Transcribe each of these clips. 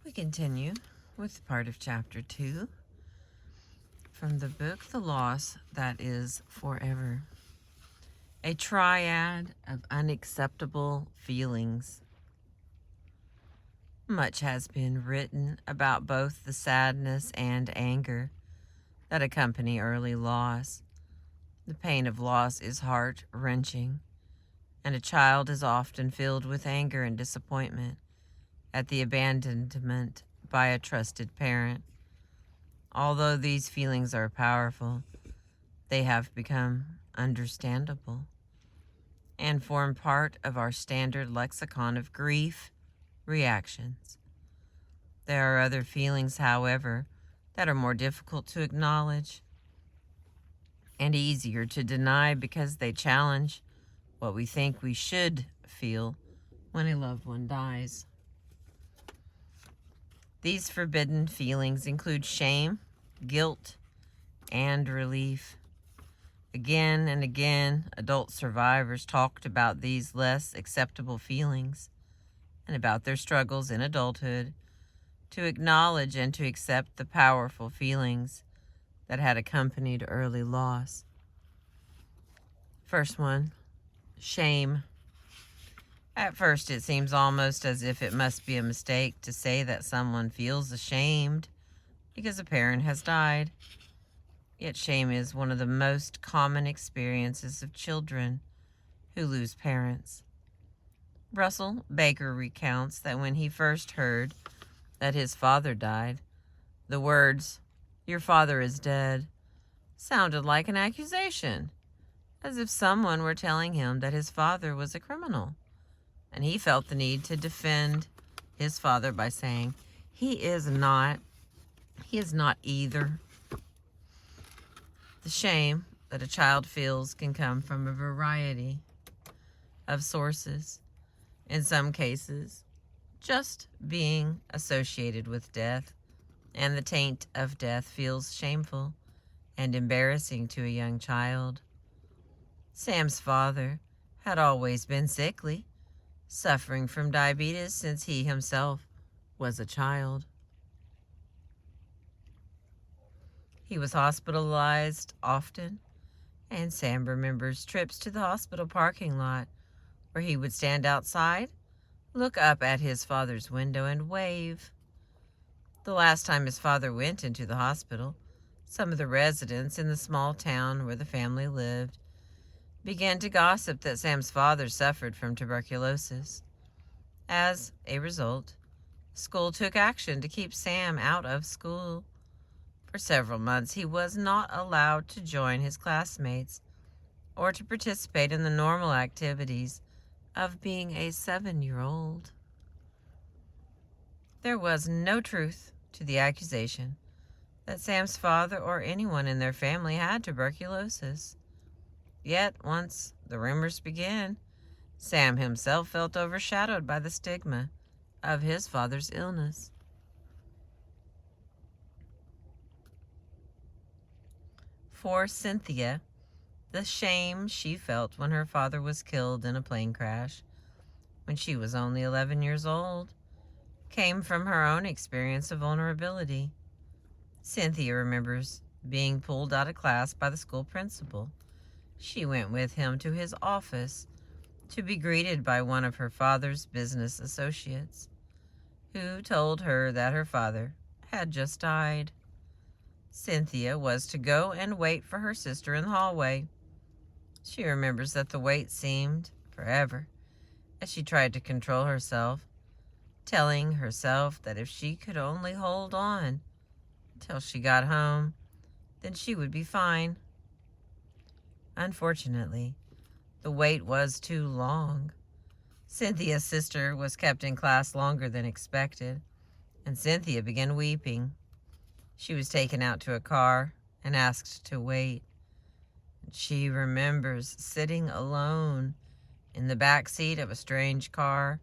We continue with part of chapter 2 from the book The Loss That Is Forever. A triad of unacceptable feelings. Much has been written about both the sadness and anger that accompany early loss. The pain of loss is heart-wrenching, and a child is often filled with anger and disappointment at the abandonment by a trusted parent. Although these feelings are powerful, they have become understandable and form part of our standard lexicon of grief reactions. There are other feelings, however, that are more difficult to acknowledge and easier to deny because they challenge what we think we should feel when a loved one dies. These forbidden feelings include shame, guilt, and relief. Again and again, adult survivors talked about these less acceptable feelings and about their struggles in adulthood to acknowledge and to accept the powerful feelings that had accompanied early loss. First one, shame. At first, it seems almost as if it must be a mistake to say that someone feels ashamed because a parent has died. Yet shame is one of the most common experiences of children who lose parents. Russell Baker recounts that when he first heard that his father died, the words, "Your father is dead," sounded like an accusation, as if someone were telling him that his father was a criminal. And he felt the need to defend his father by saying, he is not either. The shame that a child feels can come from a variety of sources. In some cases, just being associated with death and the taint of death feels shameful and embarrassing to a young child. Sam's father had always been sickly, suffering from diabetes since he himself was a child. He was hospitalized often, and Sam remembers trips to the hospital parking lot where he would stand outside, look up at his father's window, and wave. The last time his father went into the hospital, some of the residents in the small town where the family lived began to gossip that Sam's father suffered from tuberculosis. As a result, school took action to keep Sam out of school. For several months, he was not allowed to join his classmates or to participate in the normal activities of being a 7-year-old. There was no truth to the accusation that Sam's father or anyone in their family had tuberculosis. Yet, once the rumors began, Sam himself felt overshadowed by the stigma of his father's illness. For Cynthia, the shame she felt when her father was killed in a plane crash when she was only 11 years old came from her own experience of vulnerability. Cynthia remembers being pulled out of class by the school principal. She went with him to his office to be greeted by one of her father's business associates, who told her that her father had just died. Cynthia was to go and wait for her sister in the hallway. She remembers that the wait seemed forever as she tried to control herself, telling herself that if she could only hold on till she got home, then she would be fine. Unfortunately, the wait was too long. Cynthia's sister was kept in class longer than expected, and Cynthia began weeping. She was taken out to a car and asked to wait. She remembers sitting alone in the back seat of a strange car,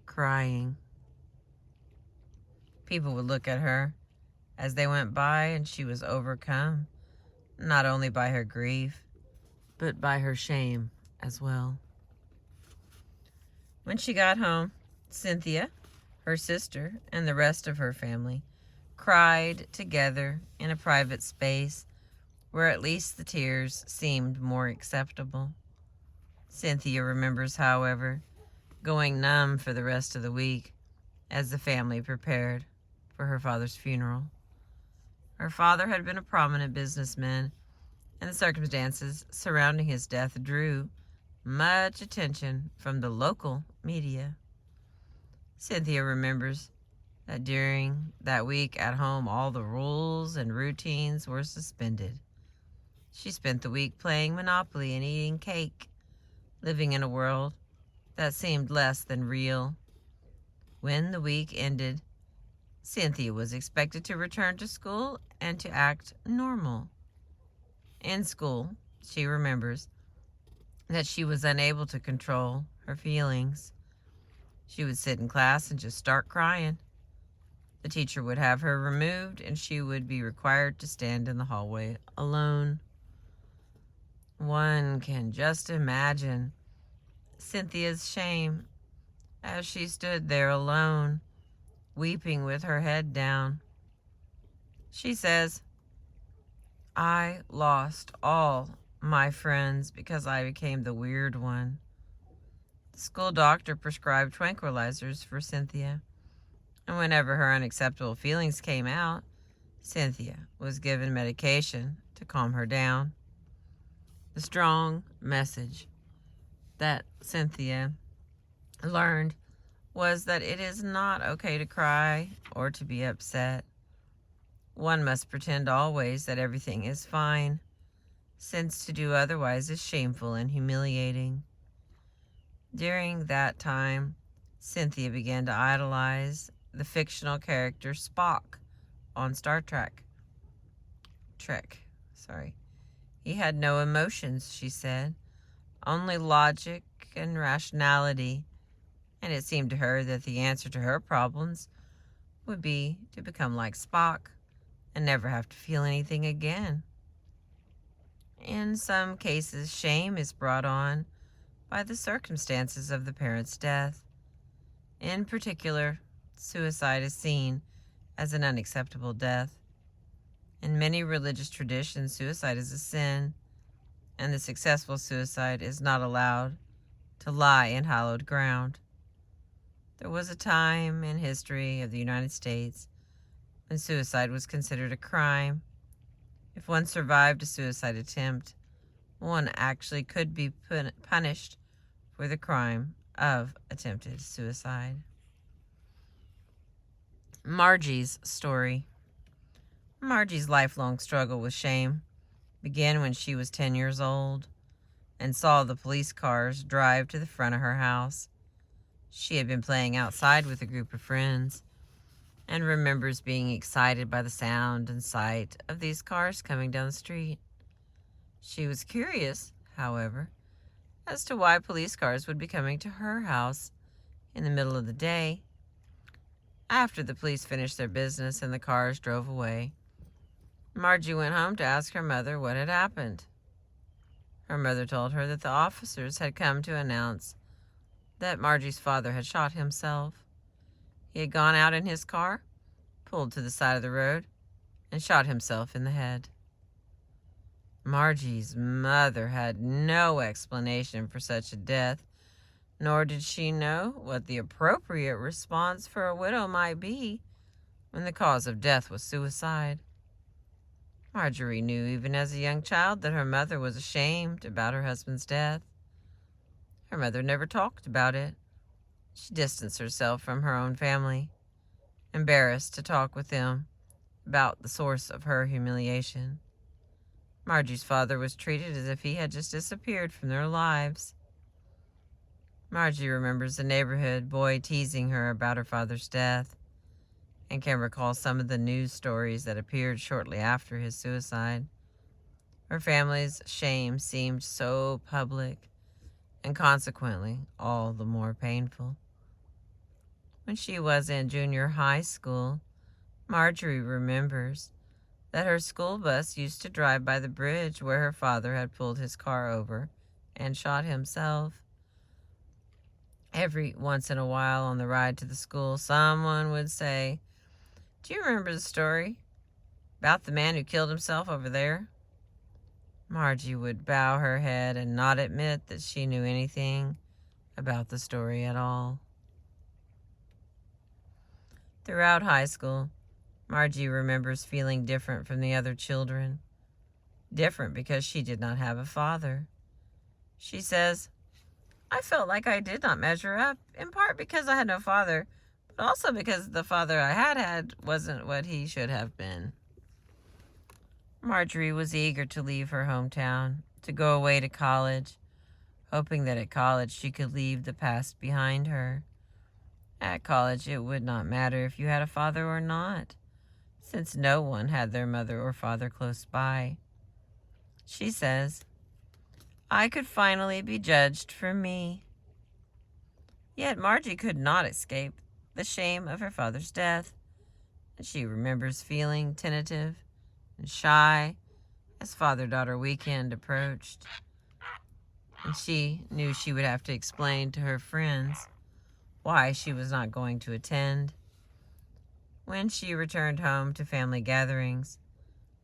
crying. People would look at her as they went by, and she was overcome, not only by her grief, but by her shame as well. When she got home, Cynthia, Her sister and the rest of her family cried together in a private space where at least the tears seemed more acceptable. Cynthia remembers, however, going numb for the rest of the week as the family prepared for her father's funeral. Her father had been a prominent businessman, and the circumstances surrounding his death drew much attention from the local media. Cynthia remembers that during that week at home, all the rules and routines were suspended. She spent the week playing Monopoly and eating cake, living in a world that seemed less than real. When the week ended, Cynthia was expected to return to school and to act normal. In school, she remembers that she was unable to control her feelings. She would sit in class and just start crying. The teacher would have her removed, and she would be required to stand in the hallway alone. One can just imagine Cynthia's shame as she stood there alone, weeping with her head down. She says, "I lost all my friends because I became the weird one." The school doctor prescribed tranquilizers for Cynthia, and whenever her unacceptable feelings came out, Cynthia was given medication to calm her down. The strong message that Cynthia learned was that it is not okay to cry or to be upset. One must pretend always that everything is fine, since to do otherwise is shameful and humiliating. During that time, Cynthia began to idolize the fictional character Spock on Star Trek. He had no emotions, she said, only logic and rationality, and it seemed to her that the answer to her problems would be to become like Spock and never have to feel anything again. In some cases, shame is brought on by the circumstances of the parent's death. In particular, suicide is seen as an unacceptable death. In many religious traditions, suicide is a sin, and the successful suicide is not allowed to lie in hallowed ground. There was a time in history of the United States when suicide was considered a crime. If one survived a suicide attempt, one actually could be punished for the crime of attempted suicide. Margie's story. Margie's lifelong struggle with shame began when she was 10 years old and saw the police cars drive to the front of her house. She had been playing outside with a group of friends and remembers being excited by the sound and sight of these cars coming down the street. She was curious, however, as to why police cars would be coming to her house in the middle of the day. After the police finished their business and the cars drove away, Margie went home to ask her mother what had happened. Her mother told her that the officers had come to announce that Margie's father had shot himself. He had gone out in his car, pulled to the side of the road, and shot himself in the head. Margie's mother had no explanation for such a death, nor did she know what the appropriate response for a widow might be when the cause of death was suicide. Marjorie knew even as a young child that her mother was ashamed about her husband's death. Her mother never talked about it. She distanced herself from her own family, embarrassed to talk with them about the source of her humiliation. Margie's father was treated as if he had just disappeared from their lives. Margie remembers the neighborhood boy teasing her about her father's death and can recall some of the news stories that appeared shortly after his suicide. Her family's shame seemed so public and consequently all the more painful. When she was in junior high school, Marjorie remembers that her school bus used to drive by the bridge where her father had pulled his car over and shot himself. Every once in a while on the ride to the school, someone would say, "Do you remember the story about the man who killed himself over there?" Margie would bow her head and not admit that she knew anything about the story at all. Throughout high school, Margie remembers feeling different from the other children. Different because she did not have a father. She says, "I felt like I did not measure up, in part because I had no father, but also because the father I had wasn't what he should have been." Marjorie was eager to leave her hometown, to go away to college, hoping that at college she could leave the past behind her. At college, it would not matter if you had a father or not, since no one had their mother or father close by. She says, "I could finally be judged for me." Yet Margie could not escape the shame of her father's death, and she remembers feeling tentative and shy as father-daughter weekend approached, and she knew she would have to explain to her friends why she was not going to attend. When she returned home to family gatherings,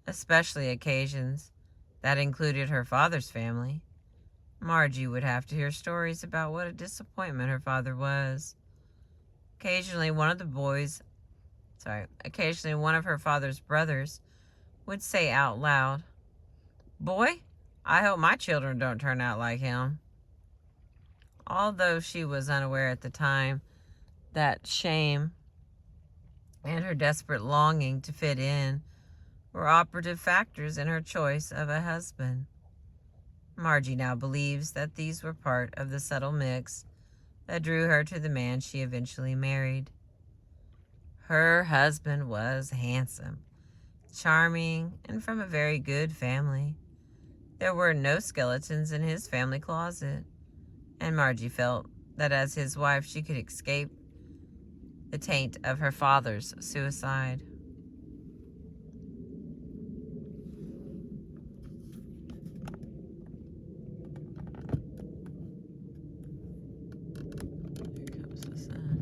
especially occasions that included her father's family, Margie would have to hear stories about what a disappointment her father was. Occasionally one of her father's brothers would say out loud, "Boy, I hope my children don't turn out like him." Although she was unaware at the time that shame and her desperate longing to fit in were operative factors in her choice of a husband. Margie now believes that these were part of the subtle mix that drew her to the man she eventually married. Her husband was handsome, charming, and from a very good family. There were no skeletons in his family closet, and Margie felt that as his wife she could escape the taint of her father's suicide. Here comes the sun.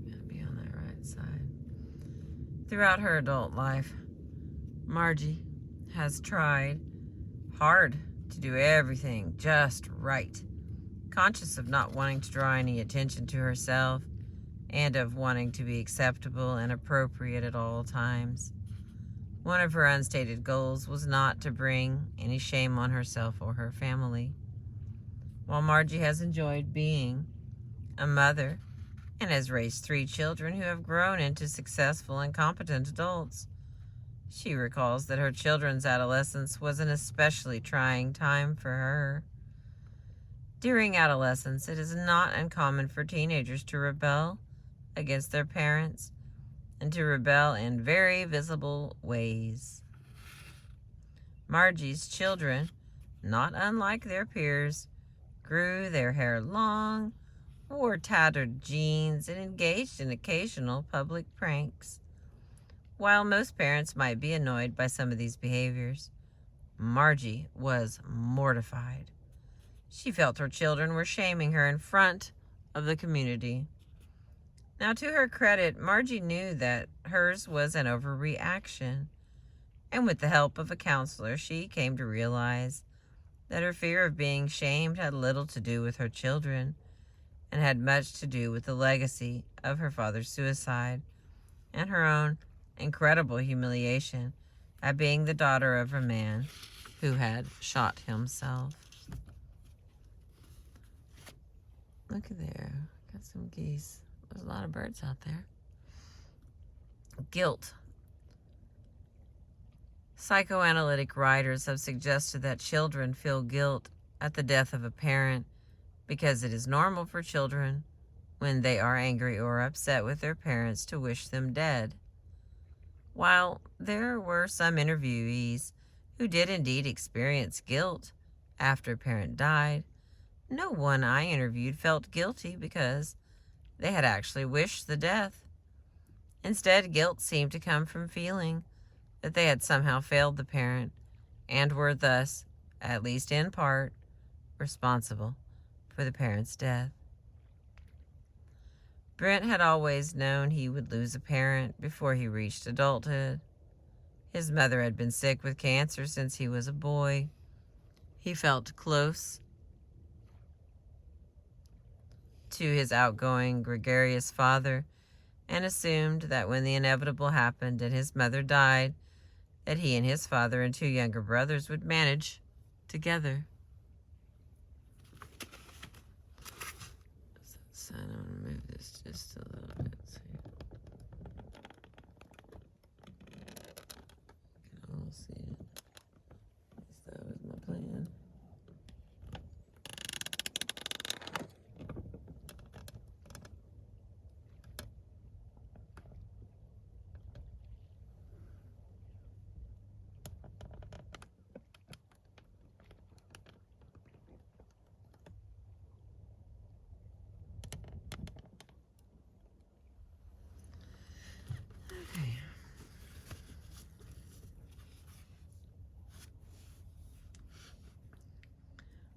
Gotta be on that right side. Throughout her adult life, Margie has tried hard to do everything just right, conscious of not wanting to draw any attention to herself and of wanting to be acceptable and appropriate at all times. One of her unstated goals was not to bring any shame on herself or her family. While Margie has enjoyed being a mother and has raised 3 children who have grown into successful and competent adults, she recalls that her children's adolescence was an especially trying time for her. During adolescence, it is not uncommon for teenagers to rebel against their parents and to rebel in very visible ways. Margie's children, not unlike their peers, grew their hair long, wore tattered jeans, and engaged in occasional public pranks. While most parents might be annoyed by some of these behaviors, Margie was mortified. She felt her children were shaming her in front of the community. Now, to her credit, Margie knew that hers was an overreaction, and with the help of a counselor, she came to realize that her fear of being shamed had little to do with her children and had much to do with the legacy of her father's suicide and her own incredible humiliation at being the daughter of a man who had shot himself. Look at there. Got some geese. There's a lot of birds out there. Guilt. Psychoanalytic writers have suggested that children feel guilt at the death of a parent because it is normal for children, when they are angry or upset with their parents, to wish them dead. While there were some interviewees who did indeed experience guilt after a parent died, no one I interviewed felt guilty because they had actually wished the death. Instead, guilt seemed to come from feeling that they had somehow failed the parent and were thus, at least in part, responsible for the parent's death. Brent had always known he would lose a parent before he reached adulthood. His mother had been sick with cancer since he was a boy. He felt close to his outgoing, gregarious father and assumed that when the inevitable happened and his mother died, that he and his father and 2 younger brothers would manage together. So I'm going to move this just a little bit so you can all see it. At least that was my plan.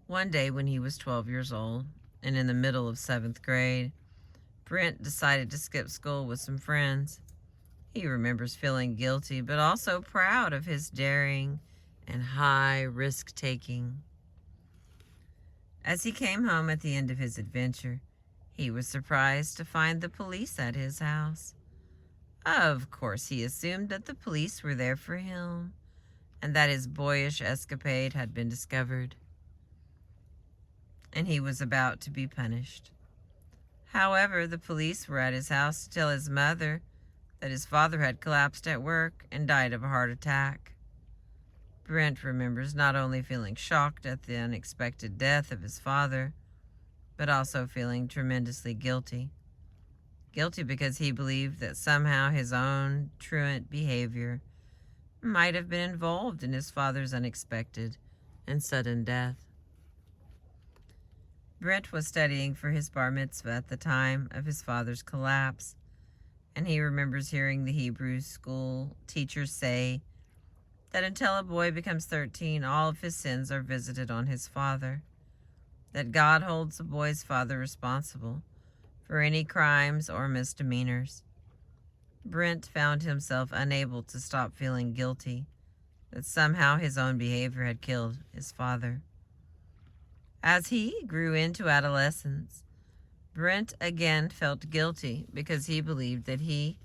One day when he was 12 years old and in the middle of 7th grade, Brent decided to skip school with some friends. He remembers feeling guilty but also proud of his daring and high risk-taking. As he came home at the end of his adventure, he was surprised to find the police at his house. Of course, he assumed that the police were there for him and that his boyish escapade had been discovered, and he was about to be punished. However, the police were at his house to tell his mother that his father had collapsed at work and died of a heart attack. Brent remembers not only feeling shocked at the unexpected death of his father, but also feeling tremendously guilty. Guilty because he believed that somehow his own truant behavior might have been involved in his father's unexpected and sudden death. Brent was studying for his bar mitzvah at the time of his father's collapse, and he remembers hearing the Hebrew school teachers say that until a boy becomes 13, all of his sins are visited on his father, that God holds the boy's father responsible for any crimes or misdemeanors. Brent found himself unable to stop feeling guilty that somehow his own behavior had killed his father. As he grew into adolescence, Brent again felt guilty because he believed that he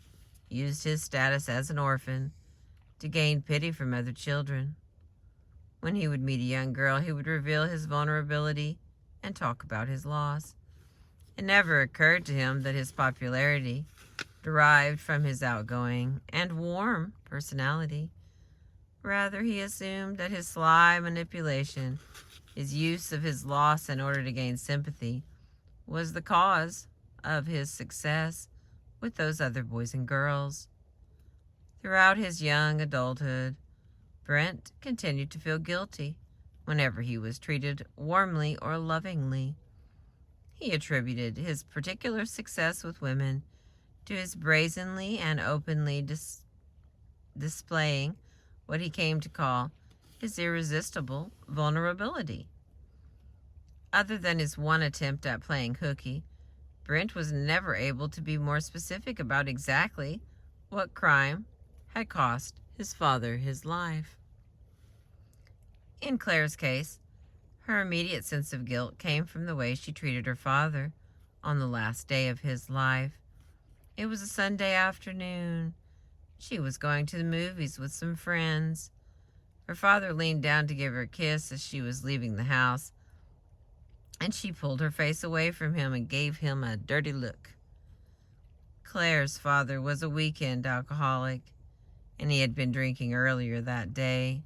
used his status as an orphan to gain pity from other children. When he would meet a young girl, he would reveal his vulnerability and talk about his loss. It never occurred to him that his popularity derived from his outgoing and warm personality. Rather, he assumed that his sly manipulation, his use of his loss in order to gain sympathy, was the cause of his success with those other boys and girls. Throughout his young adulthood, Brent continued to feel guilty whenever he was treated warmly or lovingly. He attributed his particular success with women to his brazenly and openly displaying what he came to call his irresistible vulnerability. Other than his one attempt at playing hooky, Brent was never able to be more specific about exactly what crime had cost his father his life. In Claire's case, her immediate sense of guilt came from the way she treated her father on the last day of his life. It was a Sunday afternoon. She was going to the movies with some friends. Her father leaned down to give her a kiss as she was leaving the house, and she pulled her face away from him and gave him a dirty look. Claire's father was a weekend alcoholic, and he had been drinking earlier that day.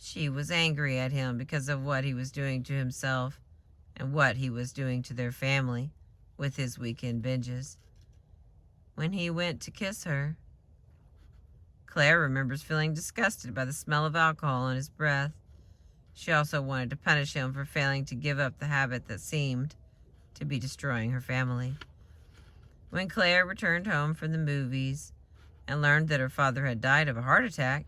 She was angry at him because of what he was doing to himself and what he was doing to their family with his weekend binges. When he went to kiss her, Claire remembers feeling disgusted by the smell of alcohol on his breath. She also wanted to punish him for failing to give up the habit that seemed to be destroying her family. When Claire returned home from the movies and learned that her father had died of a heart attack,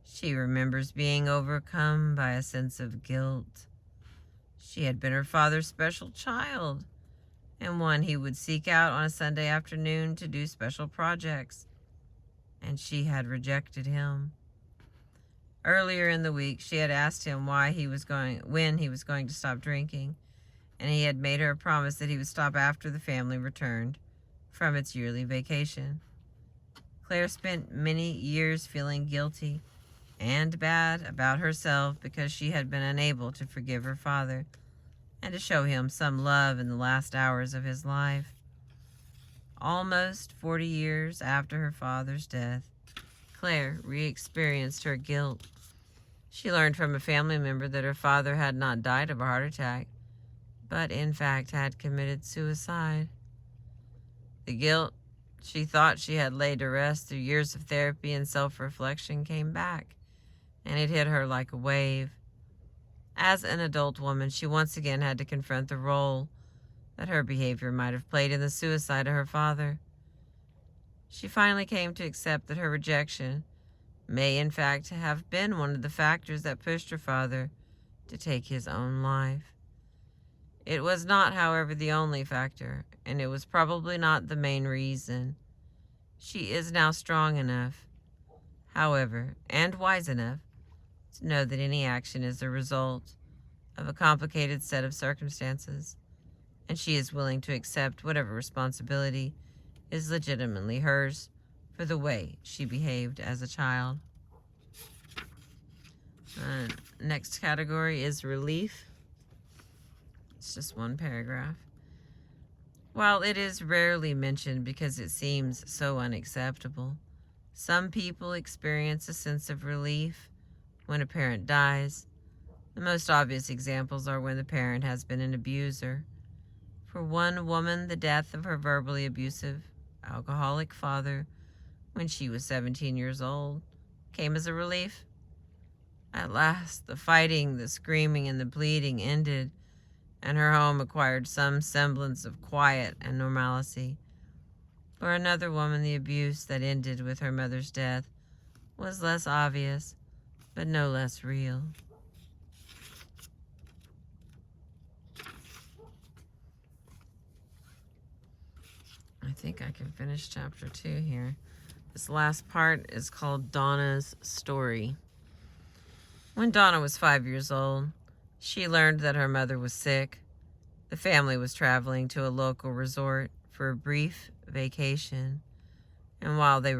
she remembers being overcome by a sense of guilt. She had been her father's special child, and one he would seek out on a Sunday afternoon to do special projects, and she had rejected him. Earlier in the week, she had asked him when he was going to stop drinking, and he had made her a promise that he would stop after the family returned from its yearly vacation. Claire spent many years feeling guilty and bad about herself because she had been unable to forgive her father and to show him some love in the last hours of his life. Almost 40 years after her father's death, Claire re-experienced her guilt. She learned from a family member that her father had not died of a heart attack, but in fact had committed suicide. The guilt she thought she had laid to rest through years of therapy and self-reflection came back, and it hit her like a wave. As an adult woman, she once again had to confront the role that her behavior might have played in the suicide of her father. She finally came to accept that her rejection may in fact have been one of the factors that pushed her father to take his own life. It was not, however, the only factor, and it was probably not the main reason. She is now strong enough, however, and wise enough to know that any action is the result of a complicated set of circumstances, and she is willing to accept whatever responsibility is legitimately hers for the way she behaved as a child. Next category is relief. It's just one paragraph. While it is rarely mentioned because it seems so unacceptable, some people experience a sense of relief when a parent dies. The most obvious examples are when the parent has been an abuser. For one woman, the death of her verbally abusive, alcoholic father when she was 17 years old came as a relief. At last, the fighting, the screaming, and the bleeding ended, and her home acquired some semblance of quiet and normalcy. For another woman, the abuse that ended with her mother's death was less obvious, but no less real. I think I can finish chapter 2 here. This last part is called Donna's story. When Donna was 5 years old, she learned that her mother was sick. The family was traveling to a local resort for a brief vacation, and while they were